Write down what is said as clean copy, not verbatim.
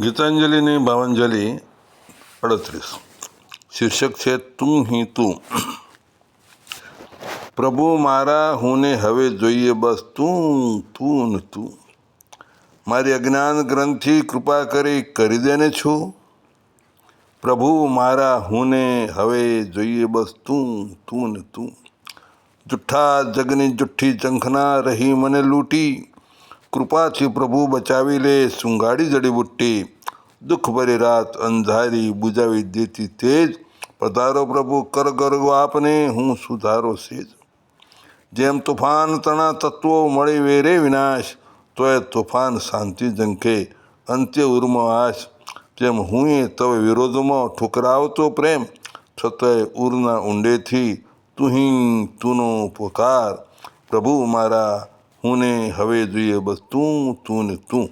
ગીતાંજલિની ભાવાંજલિ 38 શીર્ષક છે તું હી તું. પ્રભુ મારા હુંને હવે જોઈએ બસ તું તું ને તું. મારી અજ્ઞાન ગ્રંથિ કૃપા કરી દેને છું. પ્રભુ મારા હુંને હવે જોઈએ બસ તું તું ને તું. જુઠ્ઠા જગની જુઠ્ઠી ઝંખના રહી મને લૂંટી. કૃપાથી પ્રભુ બચાવી લે સુંગાડી જડીબુટ્ટી. દુઃખ ભરી રાત અંધારી બુજાવી દેતી તેજ. પધારો પ્રભુ કર ગરગો આપને હું સુધારો સેજ. જેમ તોફાન તણા તત્વો મળી વેરે વિનાશ. તોય તોફાન શાંતિ ઝંખે અંત્ય ઉર્મ આશ. જેમ હું એ તવ વિરોધમાં ઠુકરાવતો પ્રેમ. છતાંય ઉરના ઊંડેથી તુહીં તુનો પોકાર. પ્રભુ મારા હુંને હવે જોઈએ બસ તું તું ને તું.